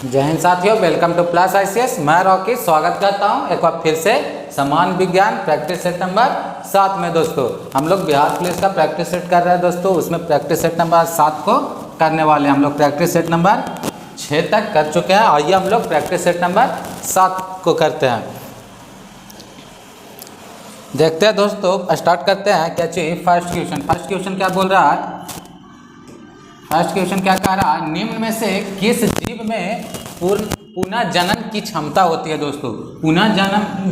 जय हिंद साथियों, welcome two plus ICS। मैं रॉकी स्वागत करता हूं एक बार फिर से समान विज्ञान प्रैक्टिस सेट नंबर 7 में। दोस्तों हम लोग बिहार पुलिस का प्रैक्टिस सेट कर रहे हैं दोस्तों, उसमें प्रैक्टिस सेट नंबर 7 को करने वाले हैं। हम लोग प्रैक्टिस सेट नंबर 6 तक कर चुके हैं। आइए हम लोग प्रैक्टिस सेट नंबर 7 को करते हैं। देखते हैं दोस्तों, स्टार्ट करते हैं। क्या चाहिए? फर्स्ट क्वेश्चन क्या बोल रहा है? फर्स्ट क्वेश्चन क्या कह रहा है? निम्न में से किस जीव में पुनः जनन की क्षमता होती है? दोस्तों पुनः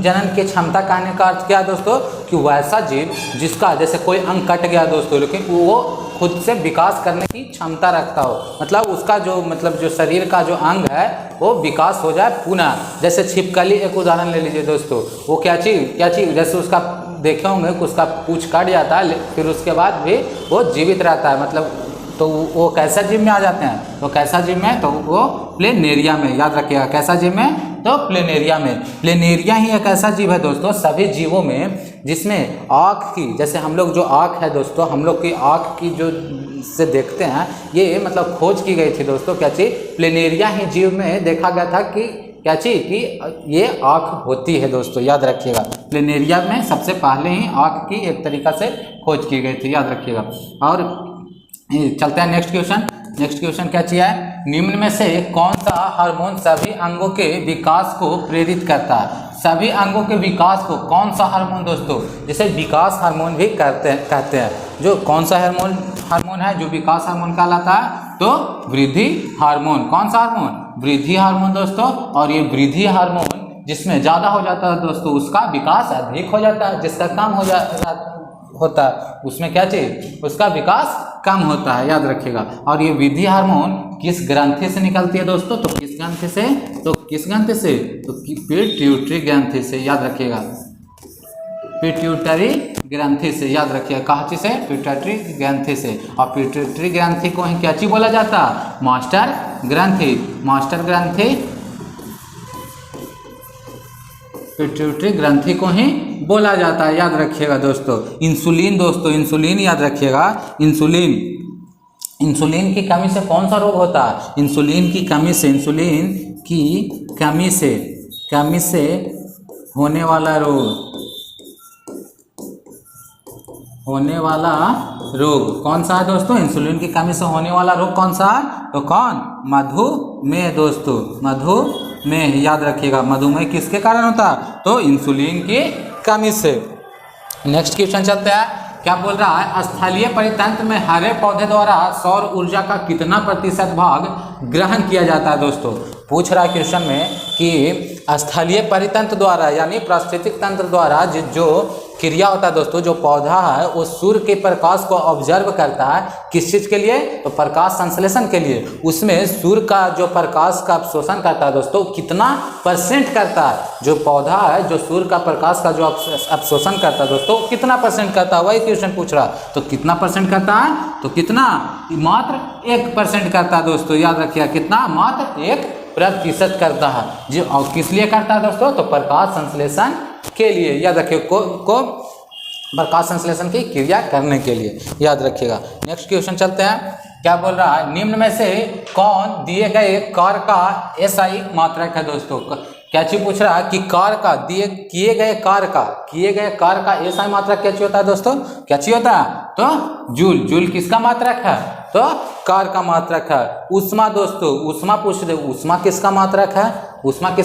जनन की क्षमता कहने का अर्थ क्या है दोस्तों? कि वैसा जीव जिसका जैसे कोई अंग कट गया दोस्तों, लेकिन वो खुद से विकास करने की क्षमता रखता हो, मतलब उसका जो शरीर का जो अंग है वो विकास हो जाए पुनः। जैसे छिपकली एक उदाहरण ले लीजिए दोस्तों, वो क्या चीज़ जैसे उसका देखे होंगे कि उसका पूंछ कट जाता है, फिर उसके बाद भी वो जीवित रहता है, मतलब तो वो कैसा जीव में आ जाते हैं? तो कैसा जीव में? तो वो प्लेनेरिया में। याद रखिएगा, कैसा जीव में? तो प्लेनेरिया में। प्लेनेरिया ही एक ऐसा जीव है दोस्तों सभी जीवों में जिसमें आँख की, जैसे हम लोग जो आँख है दोस्तों, हम लोग की आँख की जो से देखते हैं, ये मतलब खोज की गई थी दोस्तों। क्या चीज़? प्लेनेरिया ही जीव में देखा गया था कि क्या चीज़ कि ये आँख होती है दोस्तों। याद रखिएगा, प्लेनेरिया में सबसे पहले ही आँख की एक तरीक़ा से खोज की गई थी। याद रखिएगा। और चलते हैं नेक्स्ट क्वेश्चन क्या चाहिए? निम्न में से कौन सा हार्मोन सभी अंगों के विकास को प्रेरित करता है? सभी अंगों के विकास को कौन सा हार्मोन दोस्तों? जैसे विकास हार्मोन भी कहते हैं। जो कौन सा हार्मोन है जो विकास हार्मोन कहलाता है? तो वृद्धि हार्मोन। कौन सा हार्मोन? वृद्धि हार्मोन दोस्तों। और ये वृद्धि हार्मोन जिसमें ज़्यादा हो जाता है दोस्तों, उसका विकास अधिक हो जाता है। जिसका कम होता है उसमें क्या चाहिए? उसका विकास कम होता है। याद रखिएगा। और ये वृद्धि हार्मोन किस ग्रंथि से निकलती है दोस्तों? तो किस ग्रंथि से? तो पिट्यूटरी ग्रंथि से। याद रखिएगा, पिट्यूटरी ग्रंथि से। याद रखिएगा, कहाँ से? पिट्यूटरी ग्रंथि से। और पिट्यूटरी ग्रंथि को ही क्या चीज बोला जाता है? मास्टर ग्रंथि। पिट्यूटरी ग्रंथि को ही बोला जाता है। याद रखिएगा दोस्तों। इंसुलिन याद रखिएगा। इंसुलिन की कमी से कौन सा रोग होता है? इंसुलिन की कमी से होने वाला रोग कौन सा है दोस्तों? इंसुलिन की कमी से होने वाला रोग कौन सा है? तो कौन? मधुमेह दोस्तों, मधुमेह। याद रखिएगा, मधुमेह किसके कारण होता है? तो इंसुलिन की कमी से। नेक्स्ट क्वेश्चन चलते हैं। क्या बोल रहा है? स्थलीय परितंत्र में हरे पौधे द्वारा सौर ऊर्जा का कितना प्रतिशत भाग ग्रहण किया जाता है दोस्तों? पूछ रहा है क्वेश्चन में कि स्थलीय परितंत्र द्वारा यानी पारिस्थितिक तंत्र द्वारा जो क्रिया होता है दोस्तों, जो पौधा है वो सूर्य के प्रकाश को ऑब्जर्व करता है। किस चीज़ के लिए? तो प्रकाश संश्लेषण के लिए। उसमें सूर्य का जो प्रकाश का अवशोषण करता है दोस्तों, कितना % करता है? जो पौधा है जो सूर्य का प्रकाश का जो अवशोषण करता है दोस्तों, कितना % करता है? वही क्वेश्चन पूछ रहा है। तो कितना % करता है? तो कितना? मात्र 1% करता है दोस्तों। याद रखिएगा, कितना? मात्र 1% करता है। जो और किस लिए करता है दोस्तों? तो प्रकाश संश्लेषण के लिए। याद रखिए, को प्रकाश संश्लेषण की क्रिया करने के लिए। याद रखिएगा। नेक्स्ट क्वेश्चन चलते हैं। क्या बोल रहा है? निम्न में से कौन दिए गए कार्य का SI मात्रक है दोस्तों? क्या चीज पूछ रहा है कि कार्य का किए गए कार्य का SI मात्रक क्या चीज होता है दोस्तों? क्या चीज होता है? तो जूल किसका मात्रक है? तो कार्य का मात्रक है। उष्मा दोस्तों, उष्मा पूछ रहे, उष्मा किसका मात्रक है? उष्मा का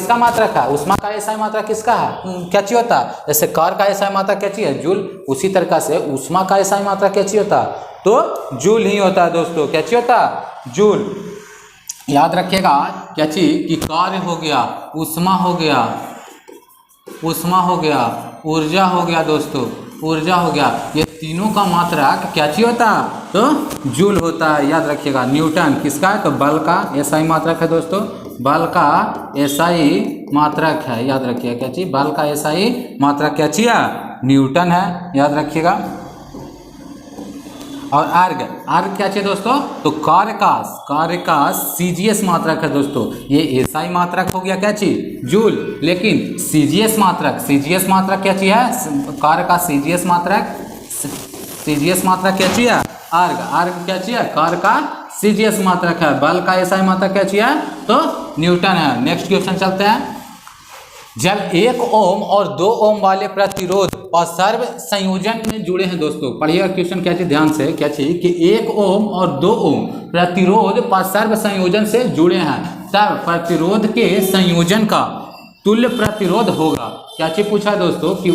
SI मात्रक किसका है? क्या चीज होता है? जैसे कार्य का SI मात्रक क्या चीज है? जूल। उसी तरह से उष्मा का SI मात्रक क्या चीज होता है? तो जूल ही होता है दोस्तों। क्या चीज होता है? जूल। याद रखिएगा, क्या चीज कि कार्य हो गया, उष्मा हो गया, ऊर्जा हो गया दोस्तों, ये तीनों का मात्रक क्या चीज होता है? तो जूल होता है। याद रखिएगा। न्यूटन किसका है? तो बल का SI मात्रक है दोस्तों, बल का SI मात्रक है। याद रखिएगा, क्या चीज? बल का SI मात्रक क्या चीज है? न्यूटन है। याद रखिएगा। और अर्ग क्या चाहिए दोस्तों? तो कार्य का CGS मात्रक है दोस्तों। ये SI मात्रक हो गया क्या चीज? जूल। लेकिन CGS मात्रक क्या चीज है? कार्य का CGS मात्रक क्या चीज है? अर्ग क्या चीज है? कार्य का सीजीएस मात्रक है, बल का एसआई मात्रक क्या चाहिए तो न्यूटन है। नेक्स्ट क्वेश्चन चलते हैं। जब 1 ओम और 2 ओम वाले प्रतिरोध असर्व संयोजन में जुड़े हैं, दोस्तों पढ़िएगा क्वेश्चन क्या चीज ध्यान से, क्या चीज कि 1 ओम और 2 ओम प्रतिरोध असर्व संयोजन से जुड़े हैं, तब प्रतिरोध के संयोजन का तुल्य प्रतिरोध होगा। क्या चीज पूछा है दोस्तों कि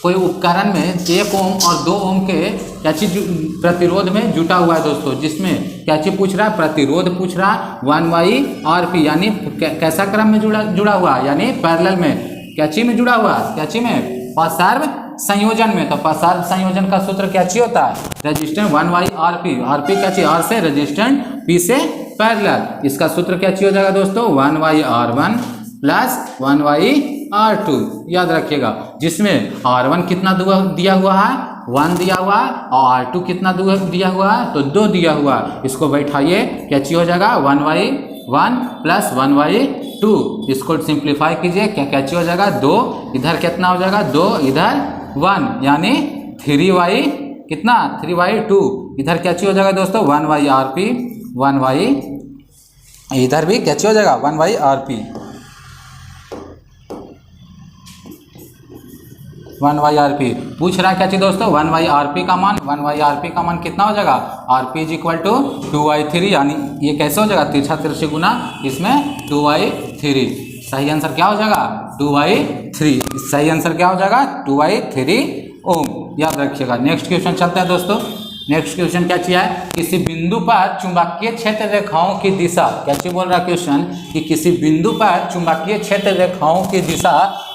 कोई उपकरण में 1 ओम और 2 ओम के क्या चीज प्रतिरोध में जुटा हुआ है दोस्तों, जिसमें क्या चीज पूछ रहा है प्रतिरोध पूछ रहा है 1/RP, यानी कैसा क्रम में जुड़ा हुआ है, यानी पैरेलल में क्या चीज में जुड़ा हुआ है, क्या चीज में असर्व संयोजन में। तो असर्व संयोजन का सूत्र क्या चीज होता है रेजिस्टेंस 1/RP, RP क्या चीज R से रेजिस्टेंस, P से पैरेलल। इसका सूत्र क्या चीज हो जाएगा दोस्तों 1/R1 प्लस 1/R2, याद रखिएगा, जिसमें R1 कितना दिया हुआ है 1 दिया हुआ है और R2 कितना दिया हुआ है तो 2 दिया हुआ है। इसको बैठाइए क्या चीज हो जाएगा 1/1 प्लस 1/2, इसको सिंप्लीफाई कीजिए क्या चीज हो जाएगा 2, इधर कितना हो जाएगा 2, इधर 1, यानी 3 कितना 3/2, इधर क्या चीज हो जाएगा दोस्तों 1/RP, 1 इधर भी क्या चीज हो जाएगा 1/RP, 1/RP पूछ रहा है क्या चीज दोस्तों 1/RP का मान, 1/RP का मान कितना हो जाएगा RP इज इक्वल टू 2/3, यानी ये कैसे हो जाएगा तिरछा तिरछे गुना, इसमें 2/3, सही आंसर क्या हो जाएगा 2/3, सही आंसर क्या हो जाएगा 2/3 ओम, याद रखिएगा। नेक्स्ट क्वेश्चन चलते हैं दोस्तों। नेक्स्ट क्वेश्चन क्या चाहिए है, किसी बिंदु पर चुंबकीय क्षेत्र रेखाओं की दिशा, क्या चीज बोल रहा है क्वेश्चन कि किसी बिंदु पर चुंबकीय क्षेत्र रेखाओं की दिशा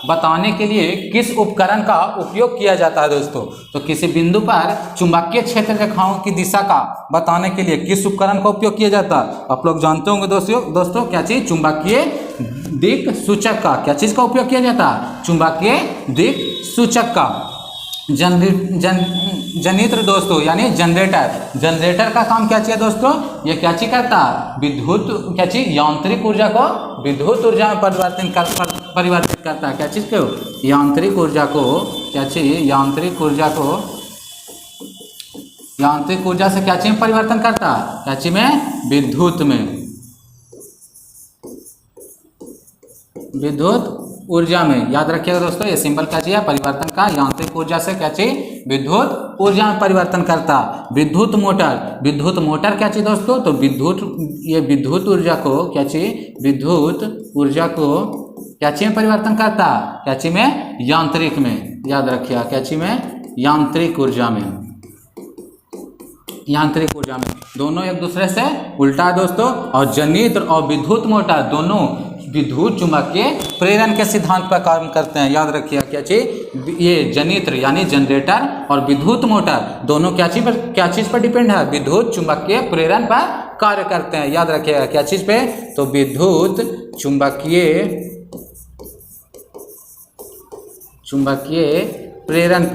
बताने के लिए किस उपकरण का उपयोग किया जाता है दोस्तों। तो किसी बिंदु पर चुंबकीय क्षेत्र रेखाओं की दिशा का बताने के लिए किस उपकरण का उपयोग किया जाता है, आप लोग जानते होंगे दोस्तों क्या चीज चुंबकीय दिक् सूचक का, क्या चीज का उपयोग किया जाता है चुंबकीय दिक् सूचक का। जनित्र दोस्तों यानी जनरेटर का काम क्या चाहिए दोस्तों, ये क्या चीज करता है विद्युत क्या चीज यांत्रिक ऊर्जा को विद्युत ऊर्जा में परिवर्तित करता है, क्या चीज को यांत्रिक ऊर्जा को, क्या चीज यांत्रिक ऊर्जा से क्या चीज परिवर्तन करता है, क्या चीज में विद्युत ऊर्जा में, याद रखिएगा दोस्तों ये सिंबल क्या चाहिए परिवर्तन का, यांत्रिक ऊर्जा से क्या चाहिए विद्युत ऊर्जा में परिवर्तन करता। विद्युत मोटर क्या चाहिए दोस्तों, तो विद्युत ऊर्जा को क्या चाहिए क्या चाहिए परिवर्तन करता, क्या चाहिए में यांत्रिक में, याद रखिएगा क्या चाहिए में यांत्रिक ऊर्जा में, दोनों एक दूसरे से उल्टा है दोस्तों। और जनित्र और विद्युत मोटर दोनों विद्युत चुंबकीय प्रेरण के सिद्धांत पर काम करते हैं, याद रखिएगा क्या चीज ये जनित्र यानी जनरेटर और विद्युत मोटर दोनों क्या चीज पर डिपेंड है विद्युत चुंबकीय प्रेरण पर कार्य करते हैं, याद रखिएगा क्या चीज पे तो विद्युत चुंबकीय प्रेरण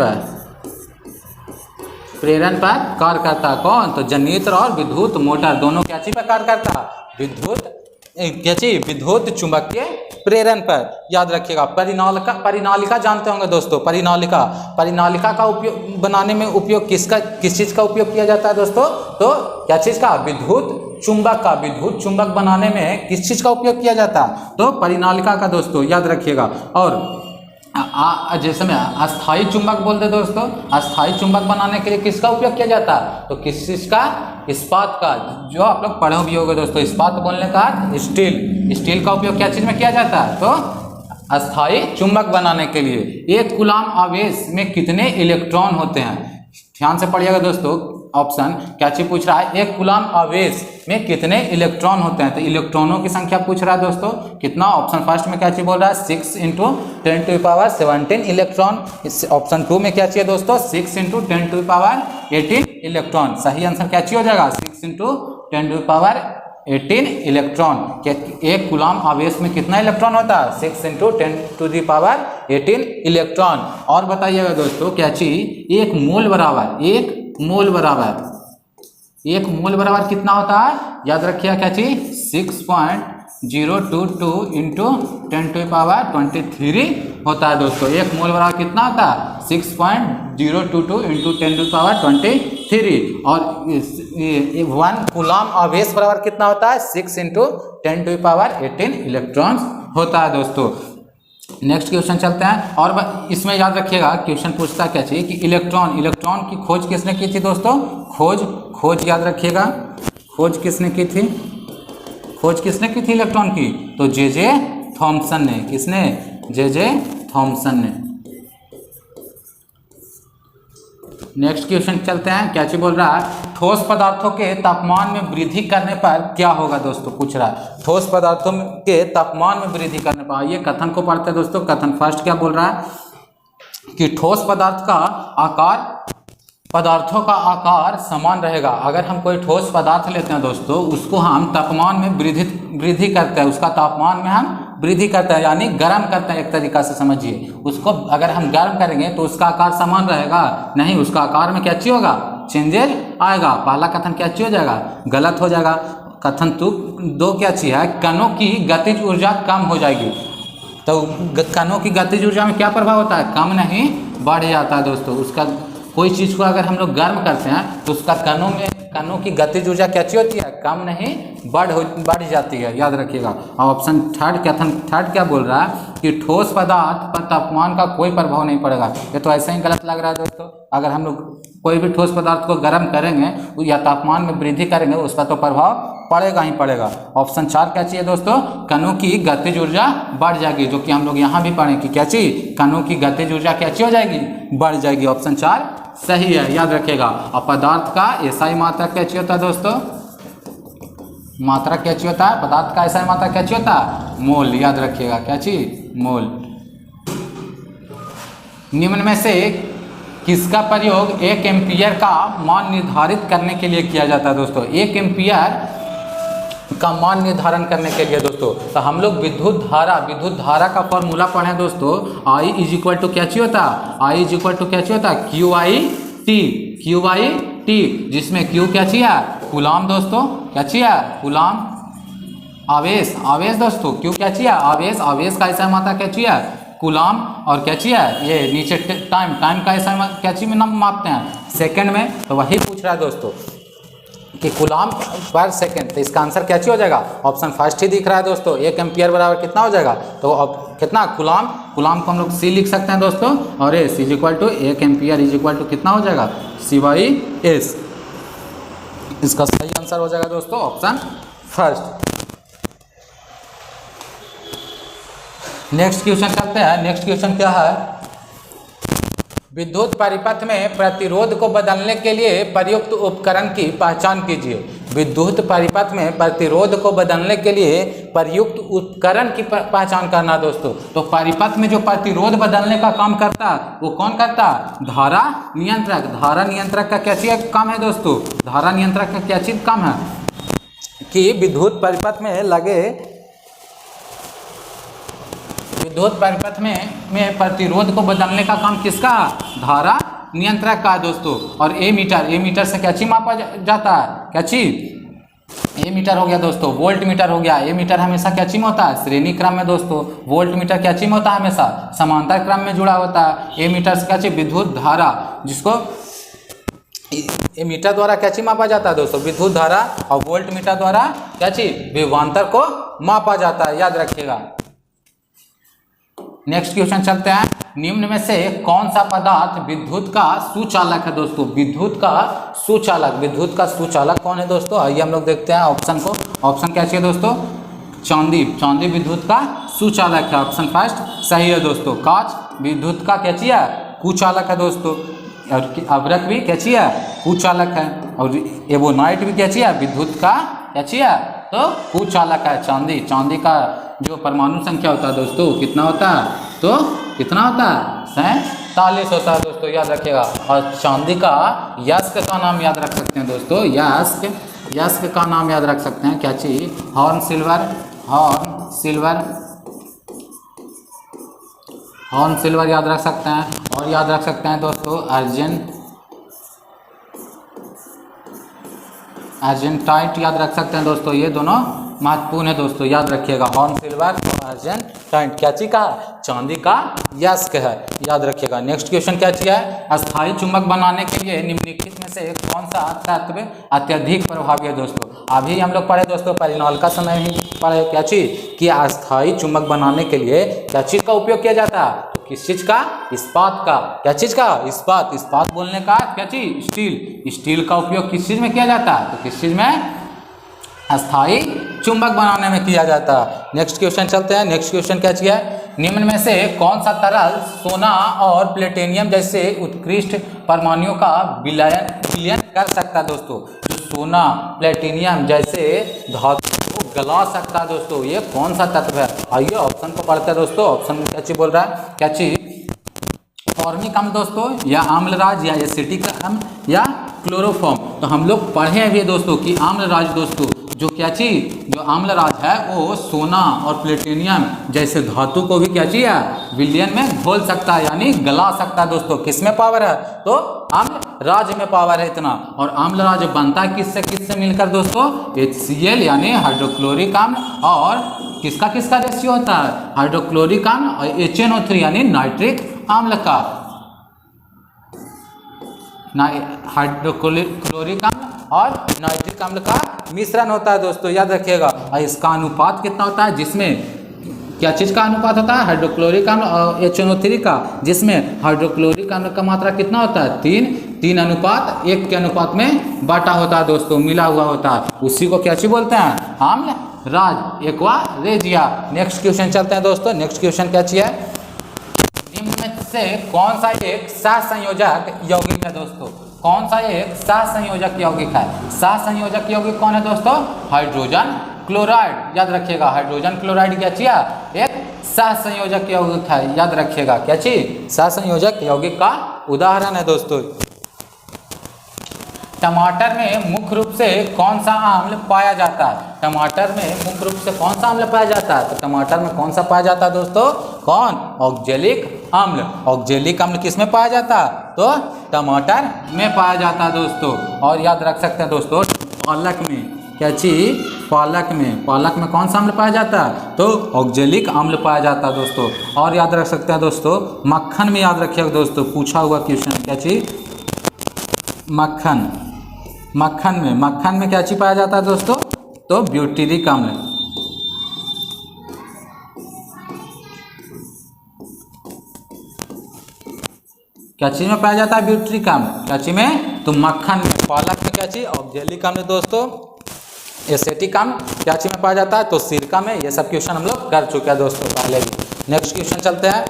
पर कार्य करता है कौन, तो जनित्र और विद्युत मोटर दोनों क्या चीज पर कार्य करता है विद्युत चुंबकीय प्रेरण पर, याद रखिएगा। परिनालिका जानते होंगे दोस्तों, परिनालिका का उपयोग बनाने में उपयोग किस चीज का उपयोग किया जाता है दोस्तों, तो क्या चीज का विद्युत चुंबक बनाने में किस चीज का उपयोग किया जाता है, तो परिनालिका का दोस्तों, याद रखिएगा। और जैसे में अस्थायी चुंबक बोलते दोस्तों, अस्थायी चुंबक बनाने के लिए किसका उपयोग किया जाता है, तो किस चीज का इस्पात का, जो आप लोग पढ़े भी होंगे दोस्तों, इस्पात बोलने का स्टील का उपयोग क्या चीज में किया जाता है, तो अस्थायी चुंबक बनाने के लिए। एक कूलाम आवेश में कितने इलेक्ट्रॉन होते हैं, ध्यान से पढ़िएगा दोस्तों, ऑप्शन क्या चीज पूछ रहा है एक कूलाम आवेश में कितने इलेक्ट्रॉन होते हैं, तो इलेक्ट्रॉनों की संख्या पूछ रहा है दोस्तों कितना, ऑप्शन फर्स्ट में क्या चीज बोल रहा है 6 × 10⁻17 इलेक्ट्रॉन, ऑप्शन 2 में क्या चाहिए दोस्तों 6 × 10⁻18 इलेक्ट्रॉन, सही आंसर क्या चाहिए हो जाएगा 6 × 10⁻18 इलेक्ट्रॉन। एक कूलाम आवेश में कितना इलेक्ट्रॉन होता है 6 × 10⁻18 इलेक्ट्रॉन। और बताइएगा दोस्तों क्या चीज एक मोल बराबर कितना होता है, याद रखिएगा क्या चीज 6.022 × 10⁻23 होता है दोस्तों। एक मोल बराबर कितना होता है 6.022 × 10⁻23 3 और 1 कूलम आवेश बराबर कितना होता है 6 × 10⁻18 इलेक्ट्रॉन्स होता है दोस्तों। नेक्स्ट क्वेश्चन चलते हैं और इसमें याद रखिएगा क्वेश्चन पूछता क्या चाहिए कि इलेक्ट्रॉन की खोज किसने की थी दोस्तों, खोज याद रखिएगा, खोज किसने की थी इलेक्ट्रॉन की, तो जे थॉमसन ने। किसने? जे थॉमसन ने। नेक्स्ट क्वेश्चन चलते हैं, क्या चीज बोल रहा है, ठोस पदार्थों के तापमान में वृद्धि करने पर क्या होगा दोस्तों, पूछ रहा है ठोस पदार्थों के तापमान में वृद्धि करने पर। ये कथन को पढ़ते हैं दोस्तों। कथन फर्स्ट क्या बोल रहा है कि ठोस पदार्थों का आकार समान रहेगा। अगर हम कोई ठोस पदार्थ लेते हैं दोस्तों, उसको हम तापमान में वृद्धि करते हैं, उसका तापमान में हम वृद्धि करते हैं यानी गर्म करते हैं, एक तरीका से समझिए। उसको अगर हम गर्म करेंगे तो उसका आकार समान रहेगा नहीं, उसका आकार में क्या चीज होगा, चेंजेस आएगा। पहला कथन क्या चीज हो जाएगा, गलत हो जाएगा। कथन 2 क्या चीज है, कणों की गतिज ऊर्जा कम हो जाएगी। तो कणों की गतिज ऊर्जा में क्या प्रभाव होता है, कम नहीं बढ़ जाता है दोस्तों। उसका कोई चीज़ को अगर हम लोग गर्म करते हैं तो उसका कणों की गतिज ऊर्जा क्या चीज होती है, कम नहीं बढ़ जाती है, याद रखिएगा। और ऑप्शन कथन थर्ड क्या बोल रहा है कि ठोस पदार्थ पर तापमान का कोई प्रभाव नहीं पड़ेगा। ये तो ऐसे ही गलत लग रहा है दोस्तों। अगर हम लोग कोई भी ठोस पदार्थ को गर्म करेंगे या तापमान में वृद्धि करेंगे, उसका तो प्रभाव पड़ेगा ही पड़ेगा। ऑप्शन 4 क्या चाहिए दोस्तों, कणों की गतिज ऊर्जा बढ़ जाएगी, जो कि हम लोग यहाँ भी पढ़ें कि क्या चीज, कणों की गतिज ऊर्जा क्या चीज हो जाएगी, बढ़ जाएगी। ऑप्शन 4 सही है, याद रखिएगा। और पदार्थ का एसआई मात्रक क्या चीज होता है दोस्तों, मात्रक क्या चीज होता है, पदार्थ का एसआई मात्रक क्या चीज होता है, मोल, याद रखिएगा, क्या चीज, मोल। निम्न में से किसका प्रयोग 1 एम्पियर का मान निर्धारित करने के लिए किया जाता है दोस्तों। 1 एम्पियर का मान निर्धारण करने के लिए दोस्तों, तो हम लोग विद्युत धारा का फॉर्मूला पढ़े दोस्तों। I = क्या चीज होता है, I = क्या चीज होता है, QI/T, जिसमें Q क्या चीज है, कूलम दोस्तों, क्या चीज है, कूलम। आवेश दोस्तों, Q क्या चीज है, आवेश का एसआई मात्रा क्या चीज है, कूलम। और क्या चीज है, ये नीचे टाइम का एसआई क्या चीज में मापते हैं, सेकंड में। तो वही पूछ रहा है दोस्तों कि कूलम पर सेकंड, तो इसका आंसर क्या चीज हो जाएगा, ऑप्शन फर्स्ट ही दिख रहा है दोस्तों। 1 एम्पियर बराबर कितना हो जाएगा, तो अब कितना, कूलम को हम लोग C लिख सकते हैं दोस्तों। और S = 1 एम्पियर = कितना हो जाएगा, C/S। इसका सही आंसर हो जाएगा दोस्तों ऑप्शन फर्स्ट। नेक्स्ट क्वेश्चन करते हैं। नेक्स्ट क्वेश्चन क्या है, विद्युत परिपथ में प्रतिरोध को बदलने के लिए प्रयुक्त उपकरण की पहचान कीजिए। विद्युत परिपथ में प्रतिरोध को बदलने के लिए प्रयुक्त उपकरण की पहचान करना दोस्तों। तो परिपथ में जो प्रतिरोध बदलने का काम करता है वो कौन करता है, धारा नियंत्रक का क्या चीज काम है दोस्तों, धारा नियंत्रक का क्या चीज काम है कि विद्युत परिपथ में प्रतिरोध को बदलने का काम किसका, धारा नियंत्रक का दोस्तों। और ए मीटर से क्या चीज मापा जाता है, क्या चीज, ए मीटर हो गया दोस्तों, वोल्ट मीटर हो गया। ए मीटर हमेशा क्या चीज में होता है, श्रेणी क्रम में दोस्तों। वोल्ट मीटर क्या चीज में होता है, हमेशा समांतर क्रम में जुड़ा होता है। ए मीटर से क्या चीज, विद्युत धारा, जिसको ए मीटर द्वारा क्या चीज मापा जाता है दोस्तों, विद्युत धारा। और वोल्ट मीटर द्वारा क्या चीज, विभवांतर को मापा जाता है, याद रखिएगा। नेक्स्ट क्वेश्चन चलते हैं। निम्न में से कौन सा पदार्थ विद्युत का सुचालक है दोस्तों, विद्युत का सुचालक कौन है दोस्तों, आइए हम लोग देखते हैं ऑप्शन को। ऑप्शन क्या चाहिए दोस्तों, चांदी विद्युत का सुचालक है, ऑप्शन फर्स्ट सही है दोस्तों। कांच विद्युत का क्या चीज है, कुचालक है दोस्तों। और अभ्रक भी क्या चीज है, कुचालक है। और एवोनाइट भी क्या चीज है, विद्युत का क्या चीज है, तो कुचालक है। चांदी का जो परमाणु संख्या होता है दोस्तों कितना होता है, तो कितना होता है, 47 होता है दोस्तों, याद रखिएगा। और चांदी का यास्क का नाम याद रख सकते हैं दोस्तों, यास्क का नाम याद रख सकते हैं, क्या चीज, हॉर्न सिल्वर याद रख सकते हैं। और याद रख सकते हैं दोस्तों अर्जेंटाइट याद रख सकते हैं दोस्तों। ये दोनों महत्वपूर्ण है दोस्तों, याद रखिएगा। हॉर्न सिल्वर आर्जेंटाइन क्या चीज का, चांदी का यस्क है, याद रखिएगा। नेक्स्ट क्वेश्चन क्या चीज है, अस्थायी चुंबक बनाने के लिए निम्नलिखित में से कौन सा तत्व अत्यधिक प्रभावी है दोस्तों। अभी हम लोग पढ़े दोस्तों, परिनॉल का समय ही पढ़े क्या चीज कि अस्थायी चुंबक बनाने के लिए क्या चीज का उपयोग किया जाता है, तो किस चीज का, इस्पात का। क्या चीज का, इस्पात। इस्पात बोलने का क्या चीज, स्टील। स्टील का उपयोग किस चीज में किया जाता है, तो किस चीज में, अस्थायी चुंबक बनाने में किया जाता है। नेक्स्ट क्वेश्चन चलते हैं। नेक्स्ट क्वेश्चन क्या चीज है, निम्न में से कौन सा तरल सोना और प्लेटिनियम जैसे उत्कृष्ट परमाणुओं का विलयन कर सकता है दोस्तों। जो सोना प्लेटिनियम जैसे धातु को गला सकता है दोस्तों, ये कौन सा तत्व है। आइए ऑप्शन को पढ़ते हैं दोस्तों। ऑप्शन में क्या चीज बोल रहा है, क्या चीज, फॉर्मिक अम्ल दोस्तों, या आम्लराज, या एसिटिक अम्ल, या क्लोरोफॉर्म। तो हम लोग पढ़े हैं भी दोस्तों कि आम्लराज दोस्तों, जो क्या चीज, जो आम्लराज है वो सोना और प्लेटिनियम जैसे धातु को भी क्या चीज है, विलयन में घोल सकता है, यानी गला सकता है दोस्तों। किसमें पावर है, तो आम्लराज में पावर है इतना। और आम्लराज बनता है किससे, किससे मिलकर दोस्तों, HCl यानी हाइड्रोक्लोरिक अम्ल, और किसका किसका रेशियो होता है, हाइड्रोक्लोरिक अम्ल और HNO3 यानी नाइट्रिक अम्ल का, हाइड्रोक्लोरिक अम्ल और नाइट्रिक अम्ल का मिश्रण होता है दोस्तों, याद रखिएगा। और इसका अनुपात कितना होता है, जिसमें क्या चीज का अनुपात होता है, हाइड्रोक्लोरिक अम्ल और HNO3 का, जिसमें हाइड्रोक्लोरिक अम्ल का मात्रा कितना होता है, 3:1 के अनुपात में बांटा होता है दोस्तों, मिला हुआ होता है। उसी को क्या चीज बोलते हैं, आम्लराज, एक्वा रेजिया। नेक्स्ट क्वेश्चन चलते हैं दोस्तों। नेक्स्ट क्वेश्चन क्या चीज है, निम्न में से कौन सा एक सहसंयोजक यौगिक है दोस्तों। कौन सा एक सहसंयोजक यौगिक है, सहसंयोजक यौगिक कौन है दोस्तों, हाइड्रोजन क्लोराइड, याद रखिएगा। हाइड्रोजन क्लोराइड क्या चीज है, एक सहसंयोजक यौगिक है, याद रखिएगा। क्या चीज, सहसंयोजक यौगिक का उदाहरण है दोस्तों। टमाटर में मुख्य रूप से कौन सा अम्ल पाया जाता है, टमाटर में मुख्य रूप से कौन सा अम्ल पाया जाता है, तो टमाटर में कौन सा पाया जाता है दोस्तों, कौन, ऑक्जेलिक अम्ल। ऑक्जेलिक अम्ल किस में पाया जाता है, तो टमाटर में पाया जाता है दोस्तों। और याद रख सकते हैं दोस्तों, पालक में क्या चीज, पालक में कौन सा अम्ल पाया जाता है, तो ऑक्जेलिक अम्ल पाया जाता है दोस्तों। और याद रख सकते हैं दोस्तों, मक्खन में याद रखिएगा दोस्तों, पूछा हुआ क्वेश्चन, क्या चीज, मक्खन में क्या चीज पाया जाता है दोस्तों, तो ब्यूटेरिक अम्ल। क्या चीज में पाया जाता है, ब्यूटेरिक अम्ल, क्या चीज में, तो मक्खन में। पालक में क्या चीज, ऑक्जेलिक अम्ल दोस्तों। एसिटिक अम्ल क्या चीज में पाया जाता है, तो सिरका में। ये सब क्वेश्चन हम लोग कर चुके हैं दोस्तों पहले भी। नेक्स्ट क्वेश्चन चलते हैं,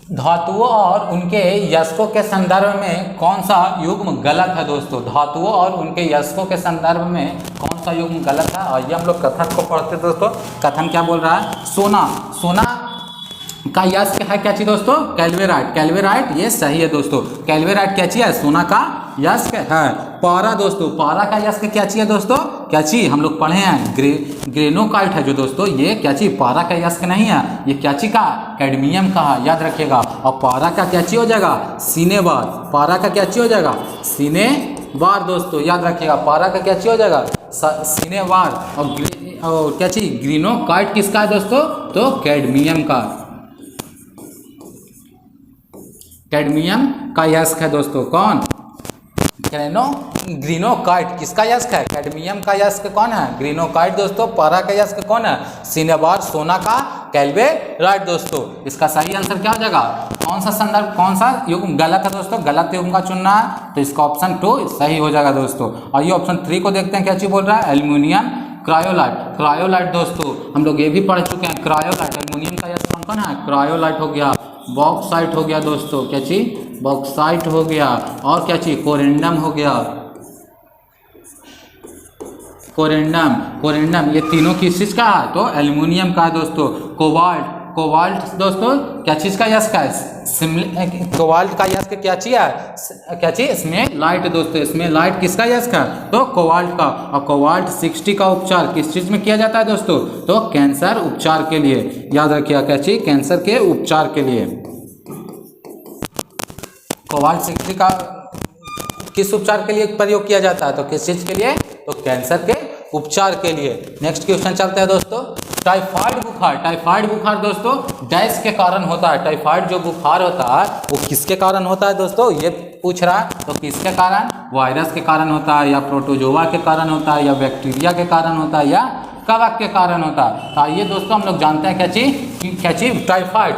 धातुओं और उनके यस्कों के संदर्भ में कौन सा युग्म गलत है दोस्तों। धातुओं और उनके यस्कों के संदर्भ में कौन सा युग्म गलत है। आइए हम लोग कथन को पढ़ते हैं दोस्तों। कथन क्या बोल रहा है, सोना का यस्क है क्या चीज दोस्तों, कैल्वेराइट, ये सही है दोस्तों। कैल्वेराइट क्या चीज है, सोना का यस्क है। पारा दोस्तों, पारा का यस्क क्या चीज है दोस्तों, क्या चीज, हम लोग पढ़े हैं, ग्रेनोकाइट है जो दोस्तों, ये क्या चीज, पारा का यस्क नहीं है, ये क्या चीज का, कैडमियम का है, याद रखिएगा। और पारा का क्या चीज हो जाएगा, सिनेबार। पारा का क्या चीज हो जाएगा, सिनेबार दोस्तों, याद रखिएगा। पारा का क्या चीज हो जाएगा, सिनेबार। और क्या चीज, ग्रेनोकाइट किसका है दोस्तों, तो कैडमियम का, कैडमियम का यस्क है दोस्तों, कौन, ग्रेनोकाइट किसका यस्क है, कैडमियम का यस्क कौन है, ग्रेनोकाइट दोस्तों। पारा का यस्क कौन है, सिनेबार, सोना का कैल्वेराइट दोस्तों। इसका सही आंसर क्या हो जाएगा, कौन सा संदर्भ, कौन सा युग्म गलत है दोस्तों, गलत युग्म का चुनना है, तो इसका ऑप्शन 2 सही हो जाएगा दोस्तों। और ये ऑप्शन 3 को देखते हैं, क्या चीज बोल रहा है, एल्यूमिनियम क्रायोलाइट दोस्तों, हम लोग ये भी पढ़ चुके हैं। क्रायोलाइट, एल्यूमिनियम का यस्क कौन है, क्रायोलाइट हो गया। बॉक्साइट हो गया दोस्तों, क्या चीज, बॉक्साइट हो गया। और क्या चीज, कोरेंडम हो गया, कोरेंडम, ये तीनों किस चीज का है, तो एल्युमिनियम का है दोस्तों। कोबाल्ट दोस्तों क्या चीज का यस्क है, कोबाल्ट का यस्क क्या चीज है, क्या चीज, इसमें लाइट दोस्तों, इसमें लाइट किसका यस्क है, तो कोबाल्ट का। और कोबाल्ट 60 का उपचार किस चीज में किया जाता है दोस्तों, तो कैंसर उपचार के लिए, याद रखिएगा। क्या चीज, कैंसर के उपचार के लिए कोबाल्ट 60 का किस उपचार के लिए प्रयोग किया जाता है, तो किस चीज के लिए, तो कैंसर के उपचार के लिए। नेक्स्ट क्वेश्चन चलते हैं दोस्तों। टाइफाइड बुखार दोस्तों डैश के कारण होता है। टाइफाइड जो बुखार होता है वो किसके कारण होता है दोस्तों, ये पूछ रहा है। तो किसके कारण, वायरस के कारण होता है, या प्रोटोजोआ के कारण होता है, या बैक्टीरिया के कारण होता है, या कवक के कारण होता है। तो आइए दोस्तों हम लोग जानते हैं क्या चीज टाइफाइड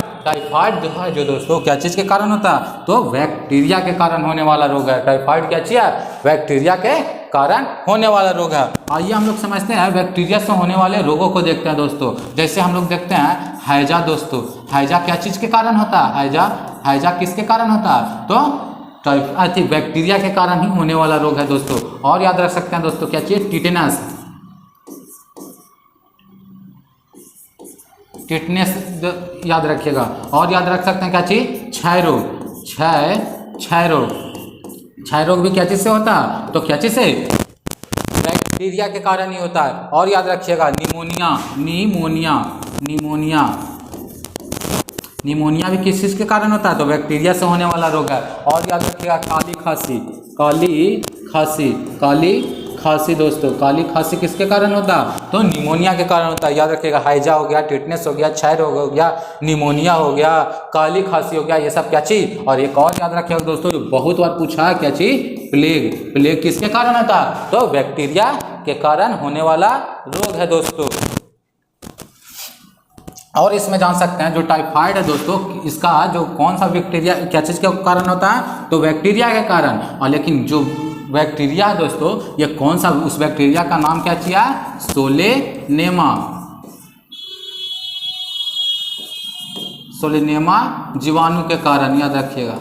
जो है जो दोस्तों क्या चीज़ के कारण होता है, तो बैक्टीरिया के कारण होने वाला रोग है। टाइफाइड क्या चीज़ है, बैक्टीरिया के कारण होने वाला रोग है। आइए हम लोग समझते हैं बैक्टीरिया से होने वाले रोगों को देखते हैं दोस्तों। जैसे हम लोग देखते हैं हैजा दोस्तों, हैजा क्या चीज़ के कारण होता है, हैजा किसके कारण होता है, तो बैक्टीरिया के कारण ही होने वाला रोग है दोस्तों। और याद रख सकते हैं दोस्तों क्या चीज़, टिटनेस याद रखिएगा। और याद रख सकते हैं क्या चीज, क्षय रोग भी क्या चीज से होता है, तो क्या चीज से, बैक्टीरिया के कारण ही होता है। और याद रखिएगा निमोनिया भी किस चीज के कारण होता है, तो बैक्टीरिया से होने वाला रोग है। और याद रखिएगा काली खांसी दोस्तों, काली खांसी किसके कारण होता है, तो निमोनिया के कारण होता है। याद रखिएगा हैजा हो गया, टिटनेस हो गया, क्षय रोग हो गया, निमोनिया हो गया, काली खांसी हो गया, ये सब क्या चीज। और एक और याद रखिएगा दोस्तों जो बहुत बार पूछा है, क्या चीज, प्लेग किसके कारण होता है, तो बैक्टीरिया के कारण होने वाला रोग है दोस्तों। और इसमें जान सकते हैं जो टाइफाइड है दोस्तों, इसका जो कौन सा बैक्टीरिया क्या चीज के कारण होता है, तो बैक्टीरिया के कारण। और लेकिन जो बैक्टीरिया है दोस्तों, ये कौन सा, उस बैक्टीरिया का नाम क्या किया, सोलेनेमा जीवाणु के कारण। याद रखिएगा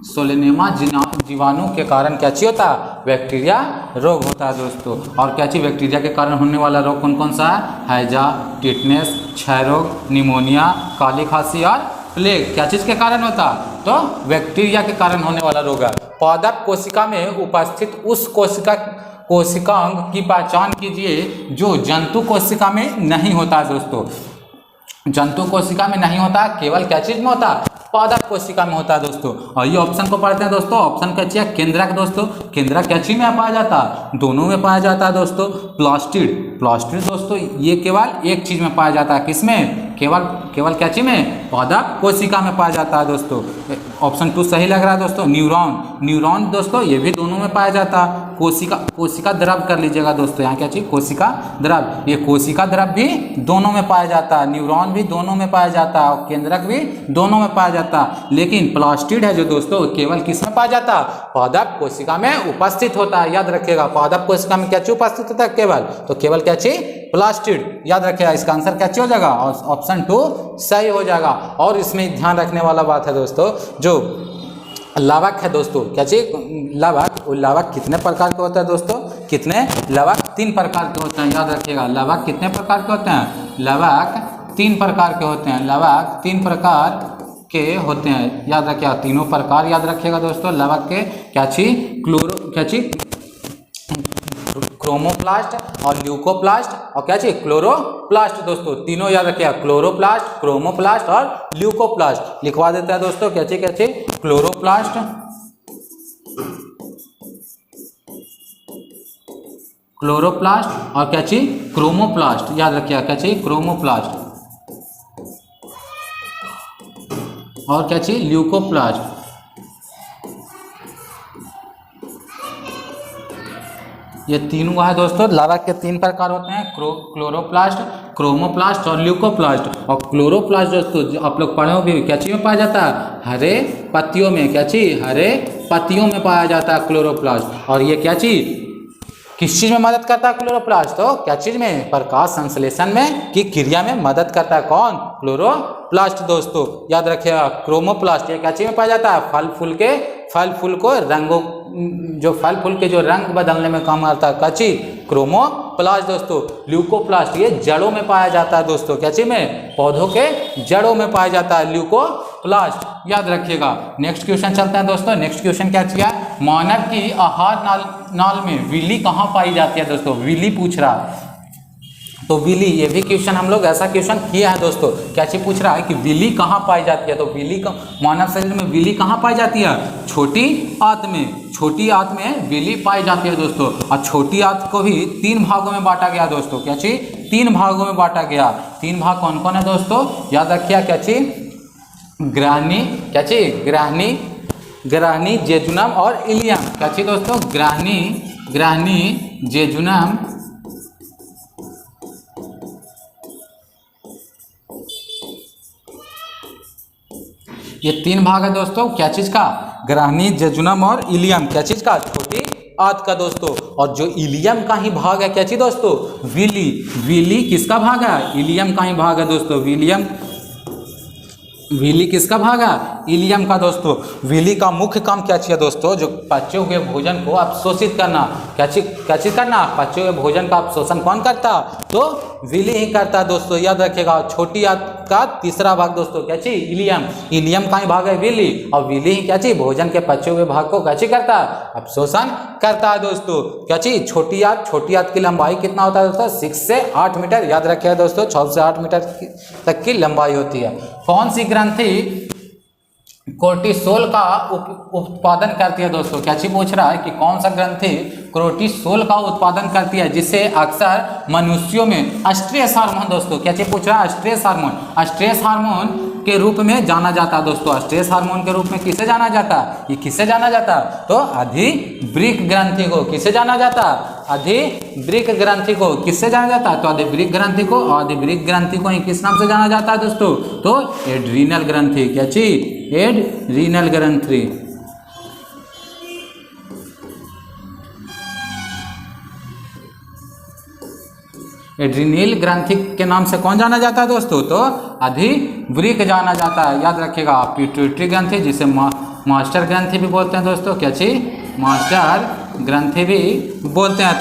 सोलेनेमा जीवाणु के कारण क्या चीज होता है, बैक्टीरिया रोग होता है दोस्तों। और क्या चीज, बैक्टीरिया के कारण होने वाला रोग कौन कौन सा है, हैजा, टिटनेस, क्षय रोग, निमोनिया, काली खांसी और प्लेग क्या चीज के कारण होता है, तो बैक्टीरिया के कारण होने वाला रोग है। पादप कोशिका में उपस्थित उस कोशिकांग की पहचान कीजिए जो जंतु कोशिका में नहीं होता दोस्तों। जंतु कोशिका में नहीं होता, केवल क्या चीज में होता, पादप कोशिका में होता है दोस्तों। और ये ऑप्शन को पढ़ते हैं दोस्तों। ऑप्शन क्या चाहिए, केंद्रक दोस्तों, केंद्रक क्या चीज में पाया जाता है, दोनों में पाया जाता है दोस्तों। प्लास्टिड दोस्तों ये केवल एक चीज में पाया जाता है, किसमें, केवल क्या चीज में, पादप कोशिका में पाया जाता है दोस्तों। ऑप्शन 2 सही लग रहा है दोस्तों। न्यूरॉन दोस्तों ये भी दोनों में पाया जाता है। कोशिका द्रव कर लीजिएगा दोस्तों, यहाँ क्या चीज, कोशिका द्रव, ये कोशिका द्रव भी दोनों में पाया जाता है। न्यूरॉन भी दोनों में पाया जाता है और केंद्रक भी दोनों में पाया जाता है। लेकिन प्लास्टिड है जो दोस्तों, केवल किस में पाया जाता है, पादप कोशिका में उपस्थित होता है। याद रखिएगा पादप कोशिका में क्या चीज उपस्थित होता है, केवल, तो केवल क्या चीज, प्लास्टिड। याद रखिएगा इसका आंसर क्या चीज हो जाएगा, ऑप्शन 2 सही हो जाएगा। और इसमें ध्यान रखने वाला बात है दोस्तों, जो लवक है दोस्तों, क्या चीज, लवक कितने प्रकार के होता है दोस्तों, कितने, लवक 3 प्रकार के होते हैं। याद रखिएगा लवक कितने प्रकार के होते हैं, लवक 3 प्रकार के होते हैं। लवक 3 प्रकार के होते हैं, याद रखिएगा तीनों प्रकार याद रखिएगा दोस्तों लवक के। क्या चीज, क्रोमोप्लास्ट और ल्यूकोप्लास्ट और क्या चीज, क्लोरोप्लास्ट दोस्तों, तीनों याद रखिएगा, क्लोरोप्लास्ट, क्रोमोप्लास्ट और ल्यूकोप्लास्ट। लिखवा देता है दोस्तों, क्या चीज, क्लोरोप्लास्ट, और क्या चीज, क्रोमोप्लास्ट। याद रखिएगा क्या चीज, क्रोमोप्लास्ट, और क्या चीज, ल्यूकोप्लास्ट। ये तीनों है दोस्तों, लवक के 3 प्रकार होते हैं, क्लोरोप्लास्ट, क्रोमोप्लास्ट और ल्यूकोप्लास्ट। और क्लोरोप्लास्ट दोस्तों आप लोग पढ़े हो भी, क्या चीज में पाया जाता है, हरे पत्तियों में, क्या चीज, हरे पत्तियों में पाया जाता है क्लोरोप्लास्ट। और ये क्या चीज, किस चीज में मदद करता है क्लोरोप्लास्ट, तो क्या चीज में, प्रकाश संश्लेषण में की क्रिया में मदद करता है, कौन, क्लोरोप्लास्ट दोस्तों। याद रखिएगा क्रोमोप्लास्ट ये क्या चीज में पाया जाता है, फल फूल को रंगों, जो फल फूल के जो रंग बदलने में काम आता है, क्या चीज, क्रोमोप्लास्ट दोस्तों। ल्यूकोप्लास्ट ये जड़ों में पाया जाता है दोस्तों, क्या चीज में, पौधों के जड़ों में पाया जाता है ल्यूकोप्लास्ट। याद रखिएगा। नेक्स्ट क्वेश्चन चलते हैं दोस्तों। नेक्स्ट क्वेश्चन क्या किया, मानव की आहार नाल में विली कहाँ पाई जाती है दोस्तों, विली पूछ रहा। तो विली, ये भी क्वेश्चन हम लोग ऐसा क्वेश्चन किया है दोस्तों। क्या चीज पूछ रहा है कि विली कहाँ पाई जाती है, तो विली का मानव शरीर में विली कहाँ पाई जाती है, छोटी आंत में, छोटी आंत में विली पाई जाती है दोस्तों। और छोटी आंत को भी 3 भागों में बांटा गया दोस्तों। क्या चीज, 3 भागों में बांटा गया। 3 भाग कौन कौन है दोस्तों, याद रखिए। क्या चीज, ग्राहनी, क्या चीज, ग्राहनी, ग्राहनी, जेजुनम और इलियम। क्या चीज दोस्तों, ग्राहनी, ग्राहनी, जेजुनम, ये 3 भाग है दोस्तों। क्या चीज का, ग्राहनी, जेजुनम और इलियम। क्या चीज का, छोटी आंत का दोस्तों। और जो इलियम का ही भाग है, क्या चीज दोस्तों, विली। विली किसका भाग है, इलियम का ही भाग है दोस्तों। विलियम, विली किसका भाग है, इलियम का दोस्तों। विली का मुख्य काम क्या चाहिए दोस्तों, जो पचे हुए भोजन को अवशोषित करना। क्या चीज करना, पचे हुए भोजन का अवशोषण कौन करता, तो विली ही करता दोस्तों, याद रखिएगा। छोटी आंत का तीसरा भाग दोस्तों, क्या चीज, इलियम। इलियम का ही भाग है विली, और विली ही क्या चीज, भोजन के पचे हुए भाग को क्या चीज करता है, अवशोषण करता है दोस्तों। क्या चीज, छोटी आंत। छोटी आंत की लंबाई कितना होता है दोस्तों, 6 से 8 मीटर, याद रखिएगा दोस्तों, 6 से 8 मीटर तक की लंबाई होती है। कौन सी ग्रंथि कोर्टिसोल का उत्पादन करती है दोस्तों। क्या चीज पूछ रहा है कि कौन सा ग्रंथि कोर्टिसोल का उत्पादन करती है, जिसे अक्सर मनुष्यों में स्ट्रेस हार्मोन दोस्तों। क्या चीज पूछ रहा है, स्ट्रेस हार्मोन, स्ट्रेस हार्मोन के रूप में जाना जाता है दोस्तों। स्ट्रेस हार्मोन के रूप में किसे जाना जाता है, ये किसे जाना जाता है, तो अधिवृक्क ग्रंथि को। किसे जाना जाता है, अधिवृक्क ग्रंथि को। किससे जाना जाता है, तो अधिवृक्क ग्रंथि को। और अधिवृक्क ग्रंथि को ही किस नाम से जाना जाता है दोस्तों, तो एड्रीनल ग्रंथि। क्या चीज, एड्रीनल ग्रंथि। एड्रीनल ग्रंथि के नाम से कौन जाना जाता है दोस्तों, तो अधिवृक्क जाना जाता है, याद रखिएगा। पिट्यूटरी ग्रंथि, जिसे मास्टर ग्रंथि भी बोलते हैं दोस्तों। क्या चीज, मास्टर ग्रंथि भी बोलते हैं।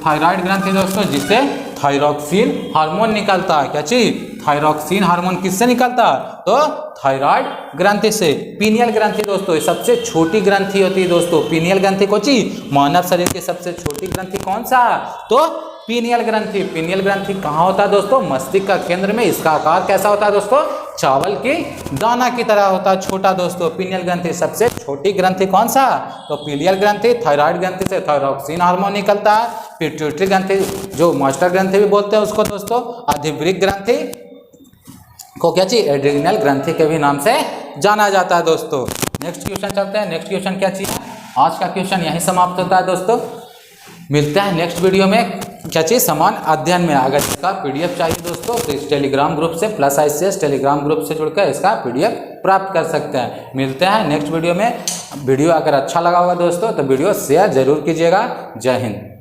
थायराइड ग्रंथि दोस्तों, जिससे थायरॉक्सिन हार्मोन निकलता है। क्या चीज, थायरॉक्सिन हार्मोन किससे निकलता है, तो थायराइड ग्रंथि से। पीनियल ग्रंथि दोस्तों, ये सबसे छोटी ग्रंथि होती है दोस्तों। पीनियल ग्रंथि को चीज, मानव शरीर की सबसे छोटी ग्रंथि कौन सा है, तो पीनियल ग्रंथि। पीनियल ग्रंथि कहाँ होता है दोस्तों, मस्तिष्क का केंद्र में। इसका आकार कैसा होता है दोस्तों, चावल की दाना की तरह होता है, छोटा दोस्तों। पीनियल ग्रंथि सबसे छोटी ग्रंथि कौन सा, तो पीनियल ग्रंथि। थायराइड ग्रंथि से थायरॉक्सिन हार्मोन निकलता है। पिट्यूटरी ग्रंथि, जो मास्टर ग्रंथि भी बोलते हैं उसको दोस्तों। अधिवृक्क ग्रंथि को क्या चाहिए, एड्रीनल ग्रंथि के भी नाम से जाना जाता है दोस्तों। नेक्स्ट क्वेश्चन चलते हैं। नेक्स्ट क्वेश्चन क्या चाहिए, आज का क्वेश्चन यही समाप्त होता है दोस्तों। मिलते हैं नेक्स्ट वीडियो में क्या चाहिए, समान अध्ययन में। अगर इसका पीडीएफ चाहिए दोस्तों, तो इस टेलीग्राम ग्रुप से, प्लस ICS टेलीग्राम ग्रुप से जुड़कर इसका पीडीएफ प्राप्त कर सकते हैं। मिलते हैं नेक्स्ट वीडियो में। वीडियो अगर अच्छा लगा होगा दोस्तों, तो वीडियो शेयर जरूर कीजिएगा। जय हिंद।